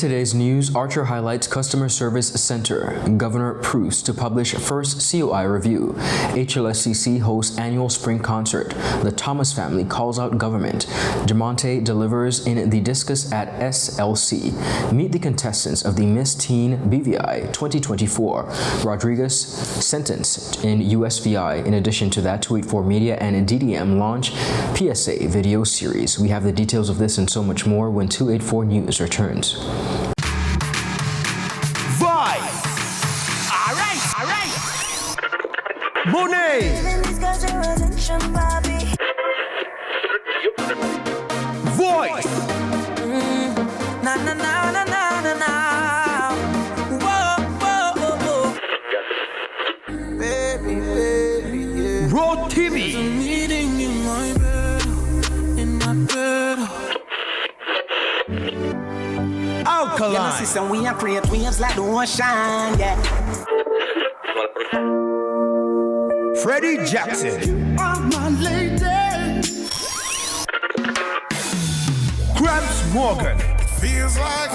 In today's news, Archer highlights Customer Service Center, Governor PRUCE to publish first COI review. HLSCC hosts annual spring concert. The Thomas family calls out government. DIAMANTE delivers in the DISCUS at SLC. Meet the contestants of the Miss Teen BVI 2024. Rodriguez sentenced in USVI. In addition to that, 284 Media and DDM launch PSA video series. We have the details of this and so much more when 284 News returns. Vibe! Alright! Monet! Voice! Baby. Road TV! Alkaline. System we create waves like the ocean, yeah. Freddie Jackson. My lady. Gramps Morgan. Feels like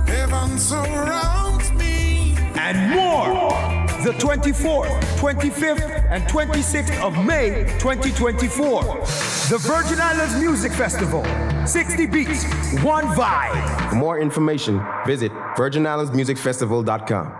heaven surrounds me. And more. The 24th, 25th, and 26th of May 2024. The Virgin Islands Music Festival. 60 beats, one vibe. For more information, visit virginislandsmusicfestival.com.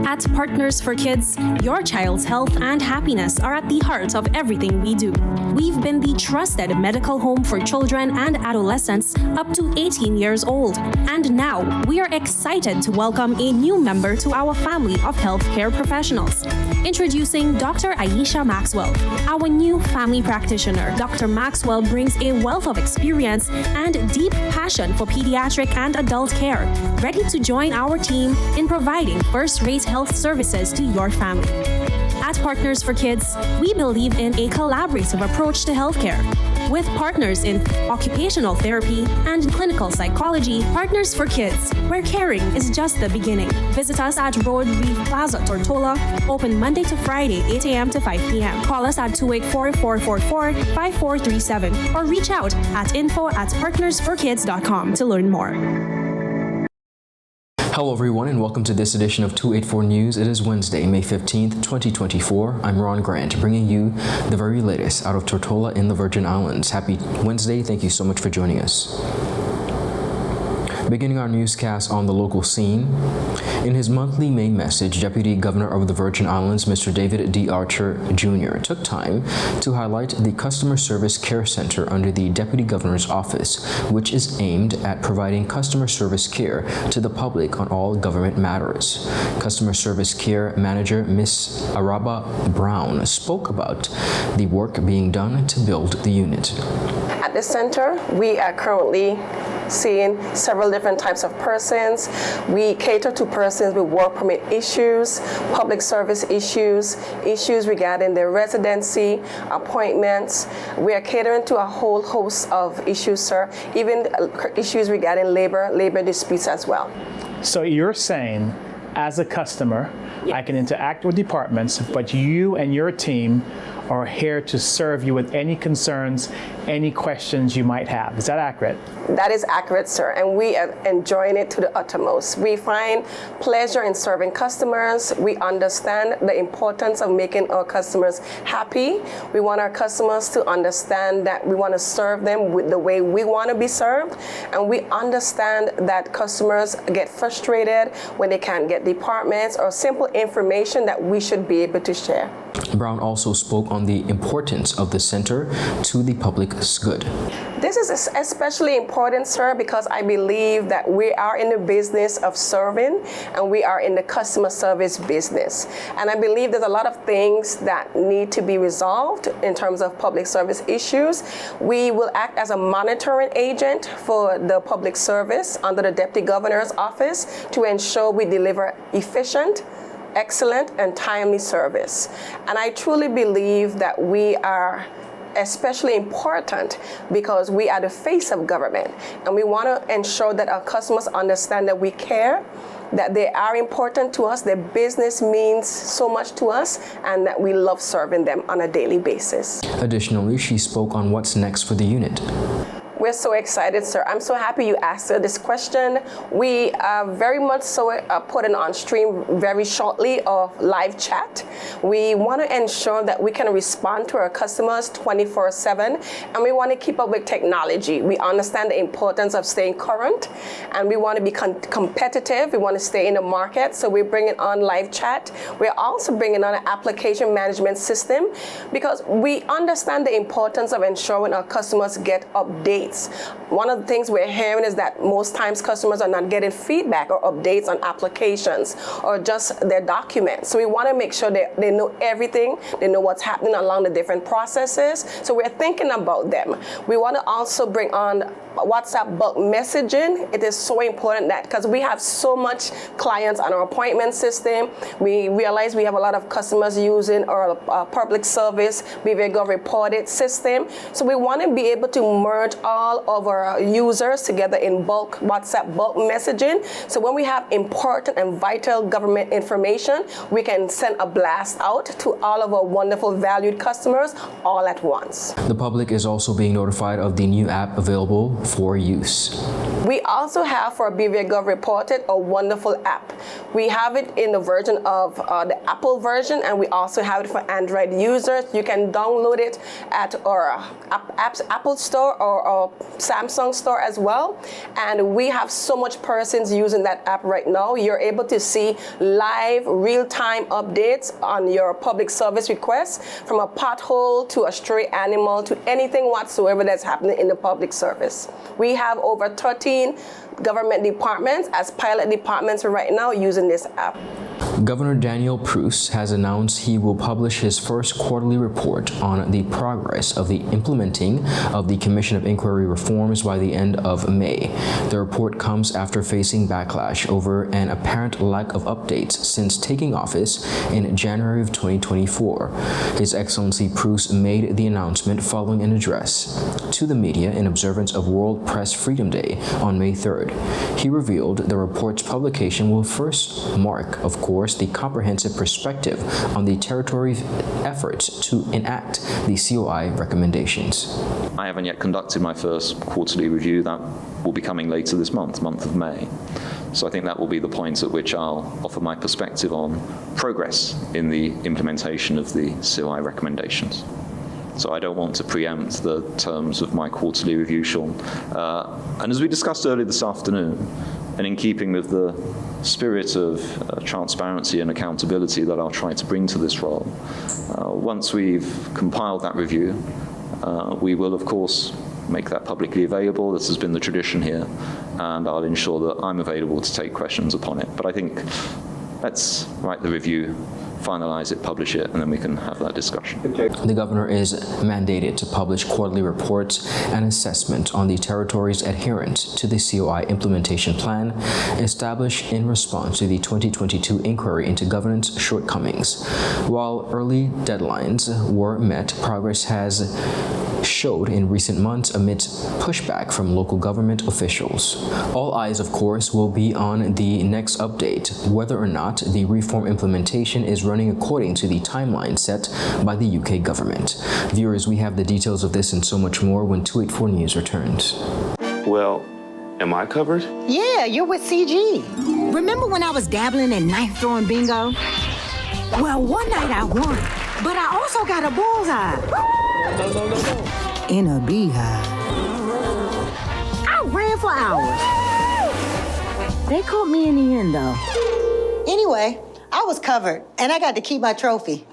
At Partners for Kids, your child's health and happiness are at the heart of everything we do. We've been the trusted medical home for children and adolescents up to 18 years old. And now, we are excited to welcome a new member to our family of healthcare professionals. Introducing Dr. Aisha Maxwell, our new family practitioner. Dr. Maxwell brings a wealth of experience and deep passion for pediatric and adult care, ready to join our team in providing first-rate health services to your family. At Partners for Kids, we believe in a collaborative approach to healthcare. With partners in occupational therapy and clinical psychology, Partners for Kids, where caring is just the beginning. Visit us at RODRIGUEZ Plaza, Tortola, open Monday to Friday, 8 a.m. to 5 p.m. Call us at 284-444-5437 or reach out at info@partnersforkids.com to learn more. Hello everyone and welcome to this edition of 284 News. It is Wednesday, May 15th, 2024. I'm Ron Grant, bringing you the very latest out of Tortola in the Virgin Islands. Happy Wednesday. Thank you so much for joining us. Beginning our newscast on the local scene, in his monthly May message, Deputy Governor of the Virgin Islands, Mr. David D. Archer Jr., took time to highlight the Customer Service Care Center under the Deputy Governor's Office, which is aimed at providing customer service care to the public on all government matters. Customer Service Care Manager Ms. Araba Brown spoke about the work being done to build the unit. At the center, we are currently seeing several different types of persons. We cater to persons with work permit issues, public service issues, issues regarding their residency, appointments. We are catering to a whole host of issues, sir, even issues regarding labor disputes as well. So you're saying, as a customer, I can interact with departments, but you and your team are here to serve you with any concerns, any questions you might have. Is that accurate? That is accurate, sir, and we are enjoying it to the uttermost. We find pleasure in serving customers. We understand the importance of making our customers happy. We want our customers to understand that we want to serve them with the way we want to be served, and we understand that customers get frustrated when they can't get departments or simple information that we should be able to share. Brown also spoke on the importance of the center to the public's good. This is especially important, sir, because I believe that we are in the business of serving and we are in the customer service business. And I believe there's a lot of things that need to be resolved in terms of public service issues. We will act as a monitoring agent for the public service under the Deputy Governor's Office to ensure we deliver efficient, excellent, and timely service. And I truly believe that we are especially important because we are the face of government, and we want to ensure that our customers understand that we care, that they are important to us, their business means so much to us, and that we love serving them on a daily basis. Additionally, she spoke on what's next for the unit. We're so excited, sir. I'm so happy you asked this question. We are very much so putting on stream very shortly of live chat. We want to ensure that we can respond to our customers 24/7, and we want to keep up with technology. We understand the importance of staying current, and we want to be competitive. We want to stay in the market, so we're bringing on live chat. We're also bringing on an application management system because we understand the importance of ensuring our customers get updates. One of the things we're hearing is that most times customers are not getting feedback or updates on applications or just their documents. So we want to make sure they know everything, they know what's happening along the different processes. So we're thinking about them. We want to also bring on WhatsApp bulk messaging. It is so important that because we have so much clients on our appointment system, we realize we have a lot of customers using our public service BVGov reported system. So we want to be able to merge all of our users together in bulk WhatsApp bulk messaging. So when we have important and vital government information, we can send a blast out to all of our wonderful valued customers all at once. The public is also being notified of the new app available for use. We also have for BVGov Reported a wonderful app. We have it in the version of the Apple version, and we also have it for Android users. You can download it at our Apple store or Samsung store as well. And we have so much persons using that app right now. You're able to see live, real-time updates on your public service requests, from a pothole to a stray animal to anything whatsoever that's happening in the public service. We have over 13 government departments as pilot departments right now using this app. Governor Daniel PRUCE has announced he will publish his first quarterly report on the progress of the implementing of the Commission of Inquiry reforms by the end of May. The report comes after facing backlash over an apparent lack of updates since taking office in January of 2024. His Excellency PRUCE made the announcement following an address to the media in observance of World Press Freedom Day on May 3rd. He revealed the report's publication will first mark, of course, the comprehensive perspective on the territory's efforts to enact the COI recommendations. I haven't yet conducted my first quarterly review. That will be coming later this month of May. So I think that will be the point at which I'll offer my perspective on progress in the implementation of the COI recommendations. So I don't want to preempt the terms of my quarterly review, Sean. And as we discussed earlier this afternoon, and in keeping with the spirit of transparency and accountability that I'll try to bring to this role, once we've compiled that review, we will, of course, make that publicly available. This has been the tradition here, and I'll ensure that I'm available to take questions upon it. But I think let's write the review, finalize it, publish it, and then we can have that discussion. The governor is mandated to publish quarterly reports and assessment on the territory's adherence to the COI implementation plan established in response to the 2022 inquiry into governance shortcomings. While early deadlines were met, progress has showed in recent months amidst pushback from local government officials. All eyes, of course, will be on the next update, whether or not the reform implementation is running according to the timeline set by the UK government. Viewers, we have the details of this and so much more when 284 News returns. Well, am I covered? Yeah, you're with CG. Remember when I was dabbling in knife throwing bingo? Well, one night I won, but I also got a bullseye. No. In a beehive. I ran for hours. They caught me in the end, though. Anyway, I was covered, and I got to keep my trophy.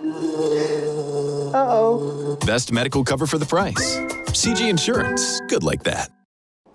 Uh-oh. Best medical cover for the price. CG Insurance. Good like that.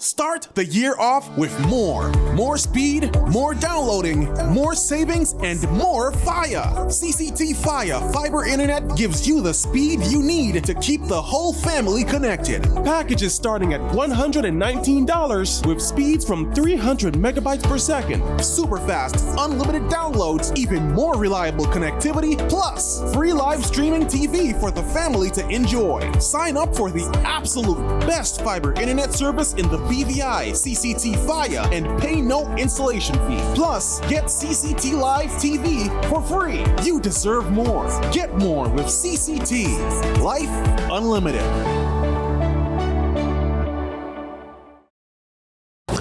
Start the year off with more. More speed, more downloading, more savings, and more fire. CCT Fibre Internet gives you the speed you need to keep the whole family connected. Packages starting at $119 with speeds from 300 megabytes per second. Super fast, unlimited downloads, even more reliable connectivity, plus free live streaming TV for the family to enjoy. Sign up for the absolute best fiber internet service in the BVI, CCT Fibre, and pay no installation fee. Plus, get CCT Live TV for free. You deserve more. Get more with CCT. Life Unlimited.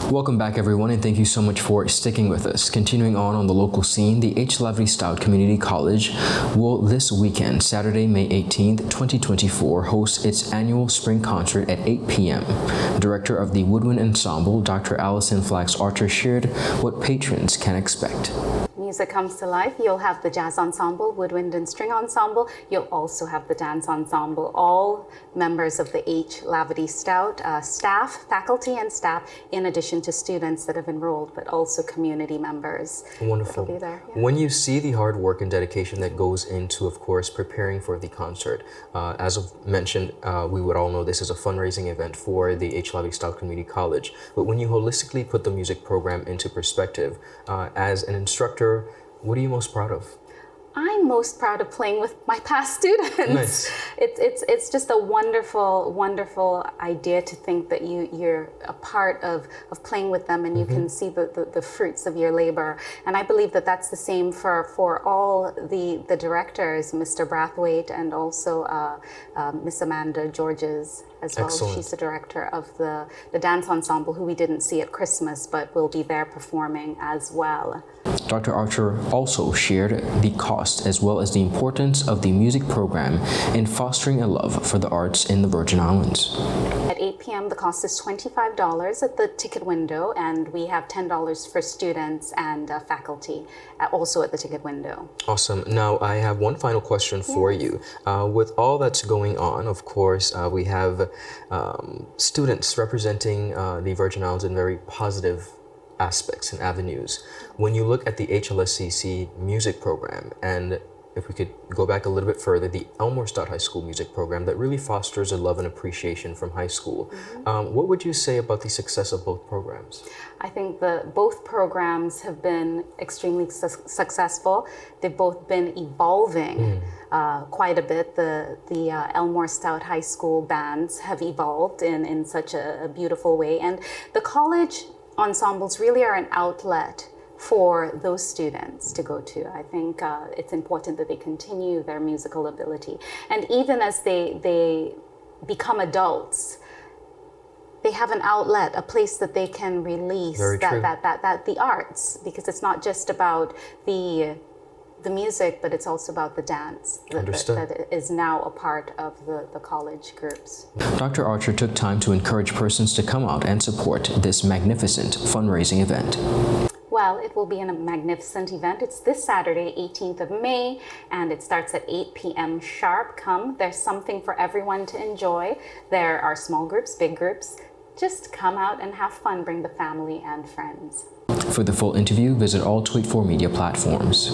Welcome back, everyone, and thank you so much for sticking with us. Continuing on the local scene, the H. Stout Community College will this weekend, Saturday, May 18th, 2024, host its annual spring concert at 8 p.m. Director of the Woodwind Ensemble, Dr. Allison Flax Archer, shared what patrons can expect. Music comes to life. You'll have the jazz ensemble, woodwind and string ensemble. You'll also have the dance ensemble, all members of the H. Stout staff, faculty and staff, in addition to students that have enrolled, but also community members. Wonderful. That'll be there, yeah. When you see the hard work and dedication that goes into, of course, preparing for the concert, as I've mentioned, we would all know this is a fundraising event for the H. Stout Community College. But when you holistically put the music program into perspective, as an instructor, what are you most proud of? I'm most proud of playing with my past students. Nice. It's just a wonderful, wonderful idea to think that you're a part of playing with them, and you can see the fruits of your labor. And I believe that that's the same for all the directors, Mr. Brathwaite and also Miss Amanda Georges as well. Excellent. She's the director of the dance ensemble, who we didn't see at Christmas, but will be there performing as well. Dr. Archer also shared the cost as well as the importance of the music program in fostering a love for the arts in the Virgin Islands. At 8 p.m., the cost is $25 at the ticket window, and we have $10 for students and faculty also at the ticket window. Awesome. Now, I have one final question for you. With all that's going on, of course, we have students representing the Virgin Islands in very positive aspects and avenues. When you look at the HLSCC music program, and if we could go back a little bit further, the Elmore Stout High School music program that really fosters a love and appreciation from high school, what would you say about the success of both programs? I think both programs have been extremely successful. They've both been evolving quite a bit. The Elmore Stout High School bands have evolved in such a beautiful way, and the college ensembles really are an outlet for those students to go to. I think it's important that they continue their musical ability. And even as they become adults, they have an outlet, a place that they can release that the arts, because it's not just about the music, but it's also about the dance that is now a part of the college groups. Dr. Archer took time to encourage persons to come out and support this magnificent fundraising event. Well, it will be a magnificent event. It's this Saturday, 18th of May, and it starts at 8 p.m. sharp. Come, there's something for everyone to enjoy. There are small groups, big groups. Just come out and have fun. Bring the family and friends. For the full interview, visit all Tweet 4 media platforms.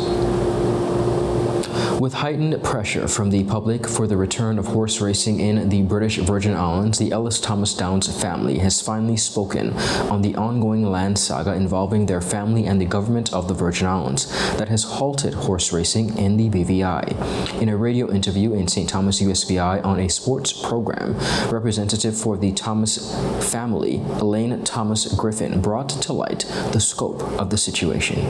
With heightened pressure from the public for the return of horse racing in the British Virgin Islands, the Ellis Thomas Downs family has finally spoken on the ongoing land saga involving their family and the government of the Virgin Islands that has halted horse racing in the BVI. In a radio interview in St. Thomas USVI on a sports program, representative for the Thomas family, Elaine Thomas Griffin, brought to light the scope of the situation.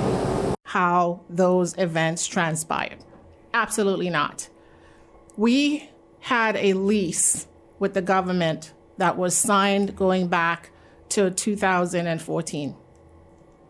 How those events transpired. Absolutely not. We had a lease with the government that was signed going back to 2014.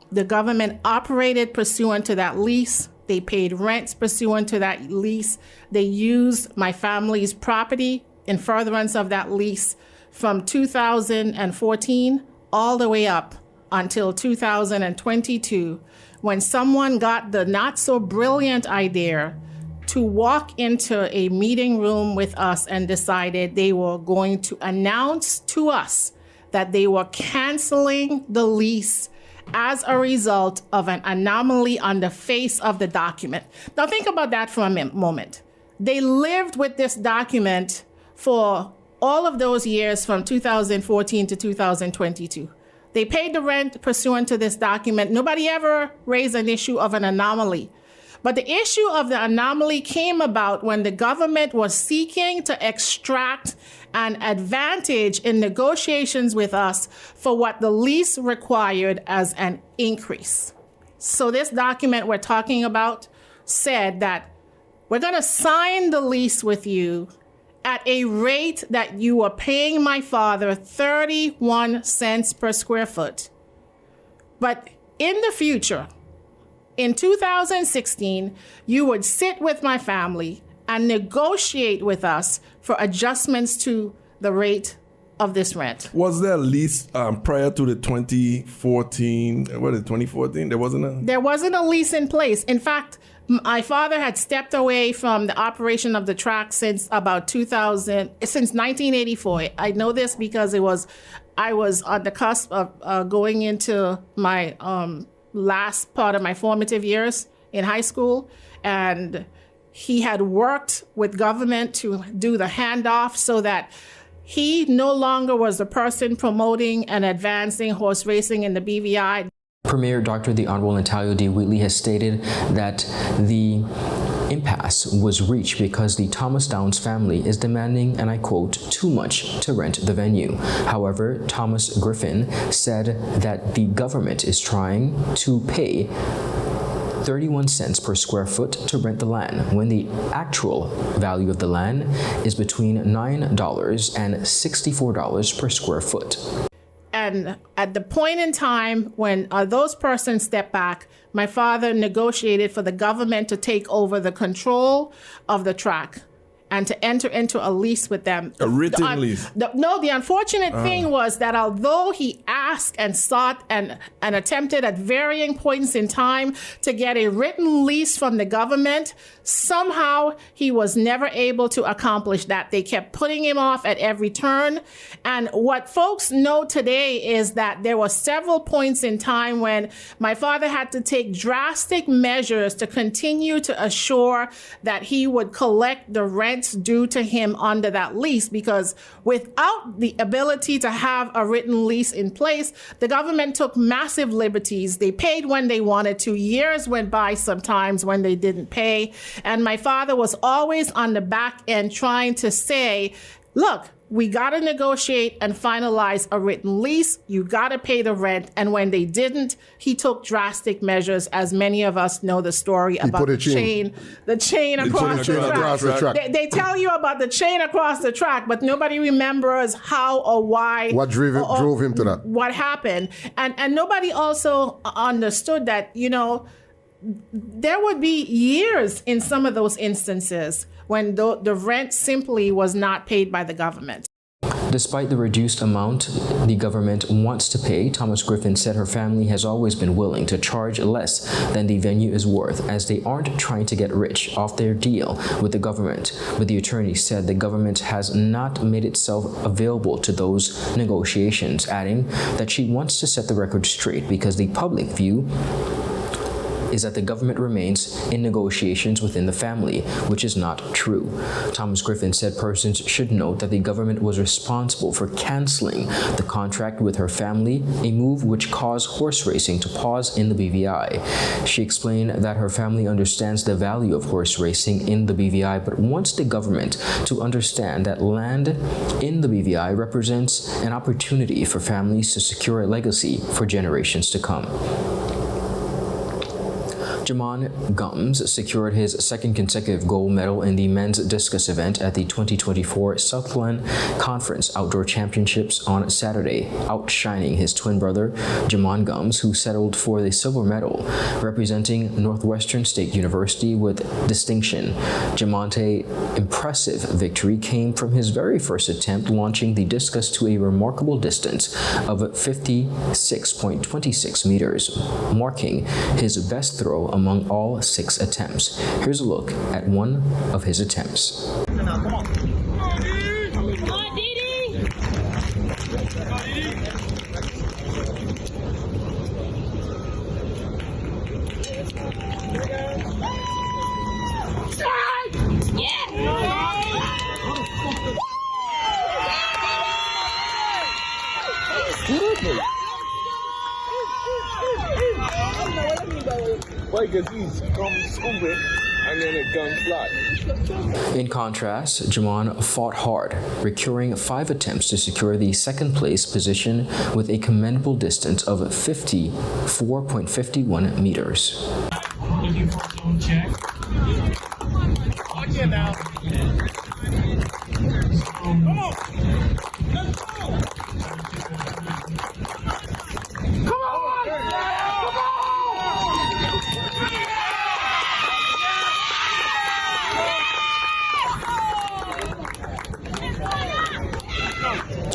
The government operated pursuant to that lease. They paid rents pursuant to that lease. They used my family's property in furtherance of that lease from 2014 all the way up until 2022, when someone got the not so brilliant idea to walk into a meeting room with us and decided they were going to announce to us that they were canceling the lease as a result of an anomaly on the face of the document. Now think about that for a moment. They lived with this document for all of those years from 2014 to 2022. They paid the rent pursuant to this document. Nobody ever raised an issue of an anomaly. But the issue of the anomaly came about when the government was seeking to extract an advantage in negotiations with us for what the lease required as an increase. So this document we're talking about said that we're going to sign the lease with you at a rate that you are paying my father 31 cents per square foot. But in the future, in 2016, you would sit with my family and negotiate with us for adjustments to the rate of this rent. Was there a lease prior to the 2014? What is it, 2014? There wasn't a? There wasn't a lease in place. In fact, my father had stepped away from the operation of the track since about 2000, since 1984. I know this because I was on the cusp of going into my last part of my formative years in high school, and he had worked with government to do the handoff so that he no longer was the person promoting and advancing horse racing in the BVI. Premier Dr. the Honorable Natalio D. Wheatley has stated that the impasse was reached because the Thomas Downs family is demanding, and I quote, too much to rent the venue. However, Thomas Griffin said that the government is trying to pay 31 cents per square foot to rent the land, when the actual value of the land is between $9 and $64 per square foot. And at the point in time when those persons stepped back, my father negotiated for the government to take over the control of the track and to enter into a lease with them. A written lease? The unfortunate thing was that although he asked and sought and attempted at varying points in time to get a written lease from the government, somehow he was never able to accomplish that. They kept putting him off at every turn. And what folks know today is that there were several points in time when my father had to take drastic measures to continue to assure that he would collect the rent due to him under that lease, because without the ability to have a written lease in place, the government took massive liberties. They paid when they wanted to. Years went by sometimes when they didn't pay. And my father was always on the back end trying to say, look, we got to negotiate and finalize a written lease. You got to pay the rent. And when they didn't, he took drastic measures, as many of us know the story about the chain across the track. They tell you about the chain across the track, but nobody remembers how or why. What drove him to that? What happened. And nobody also understood that, you know, there would be years in some of those instances when the rent simply was not paid by the government. Despite the reduced amount the government wants to pay, Thomas Griffin said her family has always been willing to charge less than the venue is worth, as they aren't trying to get rich off their deal with the government. But the attorney said the government has not made itself available to those negotiations, adding that she wants to set the record straight because the public view is that the government remains in negotiations within the family, which is not true. Thomas Griffin said persons should note that the government was responsible for canceling the contract with her family, a move which caused horse racing to pause in the BVI. She explained that her family understands the value of horse racing in the BVI, but wants the government to understand that land in the BVI represents an opportunity for families to secure a legacy for generations to come. Jamon Gums secured his second consecutive gold medal in the men's discus event at the 2024 Southland Conference Outdoor Championships on Saturday, outshining his twin brother, Jamon Gums, who settled for the silver medal, representing Northwestern State University with distinction. Jamonte's impressive victory came from his very first attempt, launching the discus to a remarkable distance of 56.26 meters, marking his best throw among all 6 attempts. Here's a look at one of his attempts. Come on. Come on, Didi! Why? Because he's come stupid. and then a gun fly. In contrast, Jaman fought hard, recurring 5 attempts to secure the second place position with a commendable distance of 54.51 meters. Looking for a zone check. Okay now. Come on. Let's go. Come on.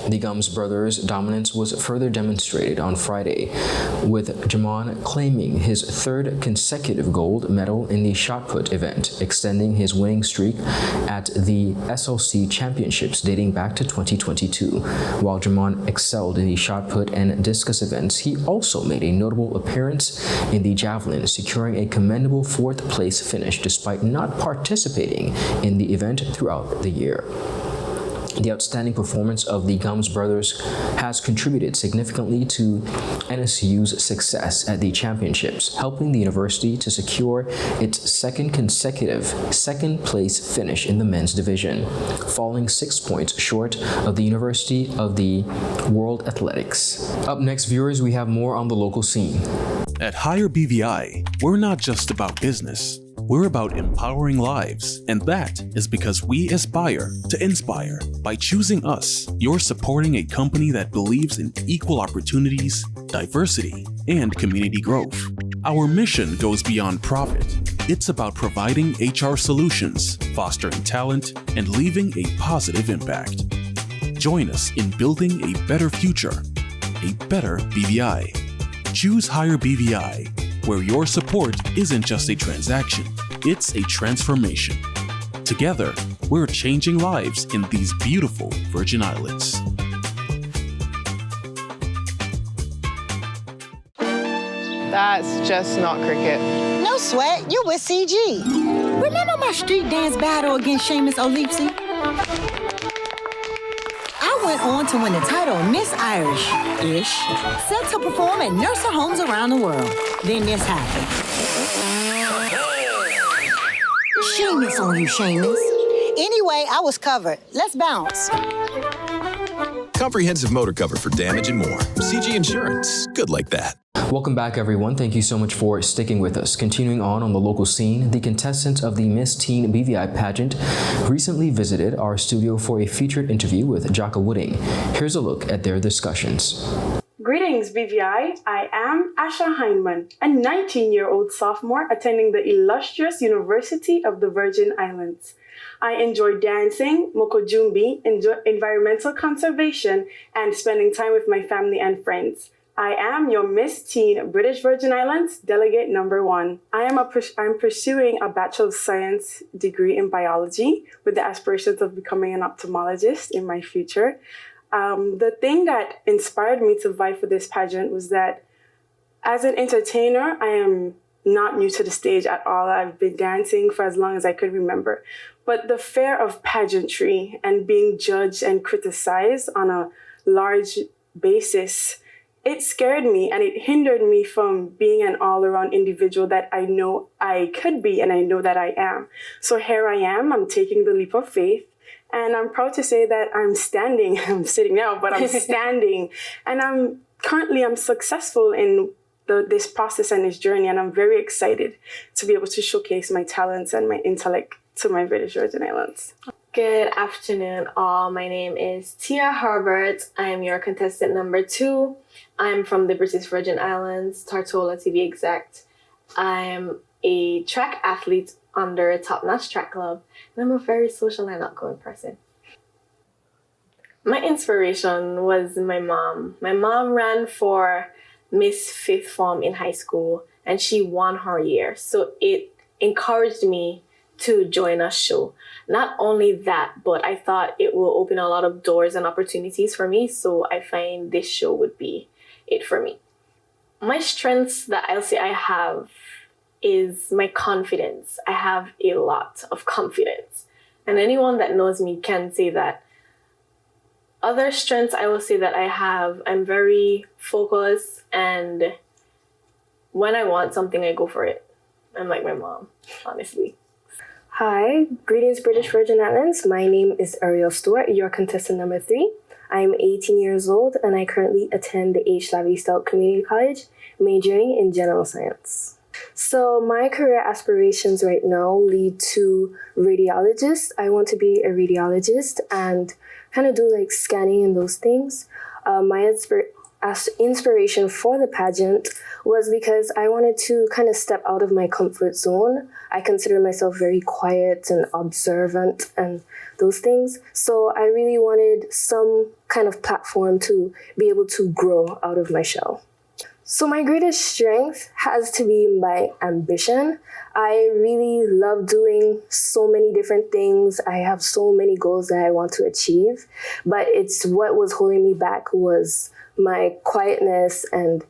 The Gums brothers' dominance was further demonstrated on Friday, with Jaman claiming his 3rd consecutive gold medal in the shot put event, extending his winning streak at the SLC championships dating back to 2022. While Jaman excelled in the shot put and discus events, he also made a notable appearance in the javelin, securing a commendable 4th place finish despite not participating in the event throughout the year. The outstanding performance of the Gums brothers has contributed significantly to NSU's success at the championships, helping the university to secure its 2nd consecutive 2nd place finish in the men's division, falling 6 points short of the University of the World Athletics. Up next, viewers, we have more on the local scene. At Higher BVI, we're not just about business. We're about empowering lives, and that is because we aspire to inspire. By choosing us, you're supporting a company that believes in equal opportunities, diversity, and community growth. Our mission goes beyond profit. It's about providing HR solutions, fostering talent, and leaving a positive impact. Join us in building a better future, a better BVI. Choose Higher BVI, where your support isn't just a transaction, it's a transformation. Together, we're changing lives in these beautiful Virgin Islands. That's just not cricket. No sweat, you with CG. Remember my street dance battle against Seamus O'Leapsy? I went on to win the title of Miss Irish-ish, set to perform at nursing homes around the world. Then this happened. Seamus on you, Seamus. Anyway, I was covered. Let's bounce. Comprehensive motor cover for damage and more. CG Insurance. Good like that. Welcome back, everyone. Thank you so much for sticking with us. Continuing on the local scene, the contestants of the Miss Teen BVI pageant recently visited our studio for a featured interview with Jaka Wooding. Here's a look at their discussions. Greetings, BVI. I am Asha Heinemann, a 19-year-old sophomore attending the illustrious University of the Virgin Islands. I enjoy dancing, mokojumbi, environmental conservation, and spending time with my family and friends. I am your Miss Teen British Virgin Islands Delegate Number 1. I'm pursuing a Bachelor of Science degree in biology with the aspirations of becoming an ophthalmologist in my future. The thing that inspired me to vie for this pageant was that as an entertainer, I am not new to the stage at all. I've been dancing for as long as I could remember. But the fear of pageantry and being judged and criticized on a large basis, it scared me and it hindered me from being an all-around individual that I know I could be and I know that I am. So here I am, I'm taking the leap of faith, and I'm proud to say that I'm standing. I'm sitting now, but I'm standing. And I'm successful in this process and this journey, and I'm very excited to be able to showcase my talents and my intellect to my British Virgin Islands. Good afternoon, all. My name is Tia Herbert. I am your contestant number 2. I'm from the British Virgin Islands, Tortola to be exact. I'm a track athlete under a top-notch track club, and I'm a very social and outgoing person. My inspiration was my mom. My mom ran for Miss Fifth Form in high school, and she won her year. So it encouraged me to join a show. Not only that, but I thought it will open a lot of doors and opportunities for me, so I find this show would be it for me. My strengths that I'll say I have is my confidence. I have a lot of confidence. And anyone that knows me can say that. Other strengths I will say that I have, I'm very focused, and when I want something, I go for it. I'm like my mom, honestly. Hi, greetings British Virgin Islands. My name is Ariel Stewart, your contestant number 3. I'm 18 years old and I currently attend the HLSCC Community College, majoring in general science. So my career aspirations right now lead to radiologist. I want to be a radiologist and kind of do like scanning and those things. My inspiration for the pageant was because I wanted to kind of step out of my comfort zone. I consider myself very quiet and observant and those things. So I really wanted some kind of platform to be able to grow out of my shell. So my greatest strength has to be my ambition. I really love doing so many different things. I have so many goals that I want to achieve, but it's what was holding me back was my quietness and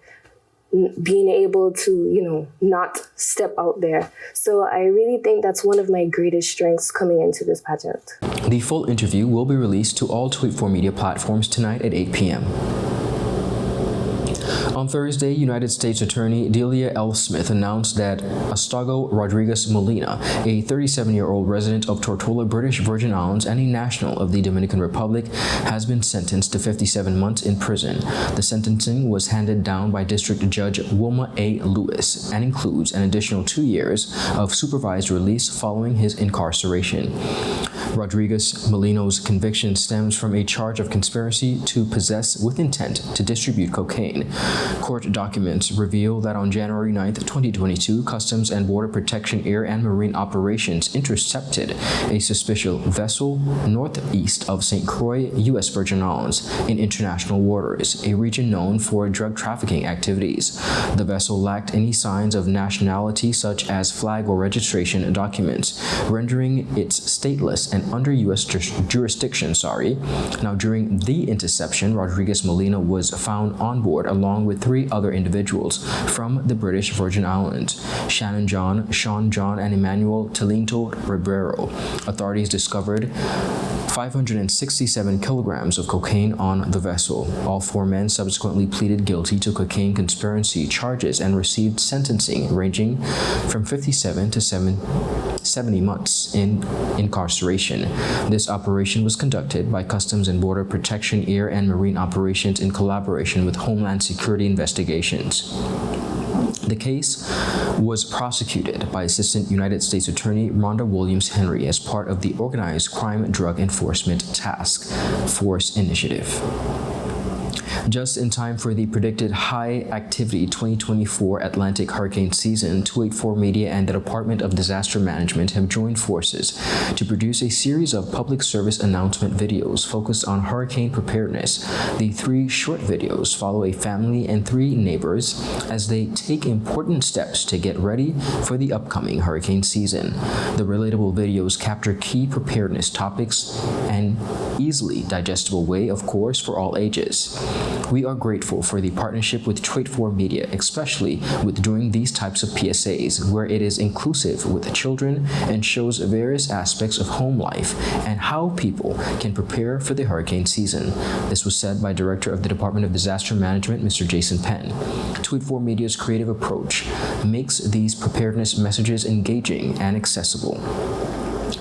being able to, not step out there. So I really think that's one of my greatest strengths coming into this pageant. The full interview will be released to all Tweet4 Media platforms tonight at 8 p.m. On Thursday, United States Attorney Delia L. Smith announced that Astago Rodriguez-MOLINA, a 37-year-old resident of Tortola, British Virgin Islands, and a national of the Dominican Republic, has been sentenced to 57 months in prison. The sentencing was handed down by District Judge Wilma A. Lewis and includes an additional 2 years of supervised release following his incarceration. Rodriguez-Molina's conviction stems from a charge of conspiracy to possess with intent to distribute cocaine. Court documents reveal that on January 9, 2022, Customs and Border Protection Air and Marine Operations intercepted a suspicious vessel northeast of St. Croix, U.S. Virgin Islands, in international waters, a region known for drug trafficking activities. The vessel lacked any signs of nationality, such as flag or registration documents, rendering it stateless and under U.S. jurisdiction. Now, during the interception, Rodriguez-Molina was found on board along with 3 other individuals from the British Virgin Islands, Shannon John, Sean John, and Emmanuel Talinto Ribeiro. Authorities discovered 567 kilograms of cocaine on the vessel. All 4 men subsequently pleaded guilty to cocaine conspiracy charges and received sentencing ranging from 57 to 70 months in incarceration. This operation was conducted by Customs and Border Protection Air and Marine Operations in collaboration with Homeland Security Investigations. The case was prosecuted by Assistant United States Attorney Rhonda Williams Henry as part of the Organized Crime Drug Enforcement Task Force Initiative. Just in time for the predicted high-activity 2024 Atlantic hurricane season, 284 Media and the Department of Disaster Management have joined forces to produce a series of public service announcement videos focused on hurricane preparedness. The 3 short videos follow a family and 3 neighbors as they take important steps to get ready for the upcoming hurricane season. The relatable videos capture key preparedness topics and easily digestible way, of course, for all ages. We are grateful for the partnership with Tweet4 Media, especially with doing these types of PSAs, where it is inclusive with children and shows various aspects of home life and how people can prepare for the hurricane season. This was said by Director of the Department of Disaster Management, Mr. Jason Penn. Tweet4 Media's creative approach makes these preparedness messages engaging and accessible.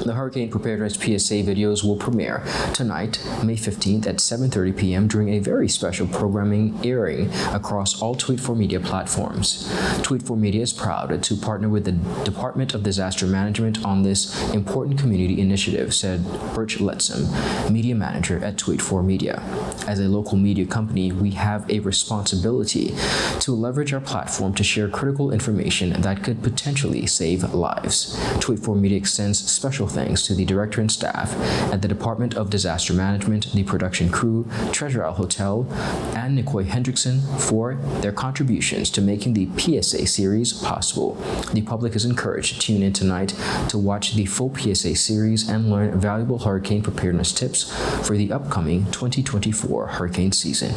The Hurricane Preparedness PSA videos will premiere tonight, May 15th at 7:30 p.m. during a very special programming airing across all Tweet4 Media platforms. Tweet4 Media is proud to partner with the Department of Disaster Management on this important community initiative, said Birch Letsom, Media Manager at Tweet4 Media. As a local media company, we have a responsibility to leverage our platform to share critical information that could potentially save lives. Tweet4 Media extends special thanks to the director and staff at the Department of Disaster Management, the production crew, Treasure Isle Hotel, and Nicoy Hendrickson for their contributions to making the PSA series possible. The public is encouraged to tune in tonight to watch the full PSA series and learn valuable hurricane preparedness tips for the upcoming 2024 hurricane season.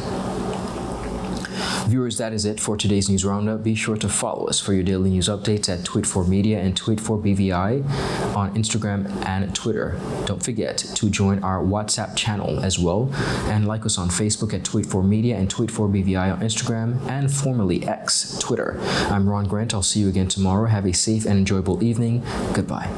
Viewers, that is it for today's news roundup. Be sure to follow us for your daily news updates at Tweet4 Media and Tweet4BVI on Instagram and Twitter. Don't forget to join our WhatsApp channel as well, and like us on Facebook at Tweet4 Media and Tweet4BVI on Instagram and formerly X, Twitter. I'm Ron Grant. I'll see you again tomorrow. Have a safe and enjoyable evening. Goodbye.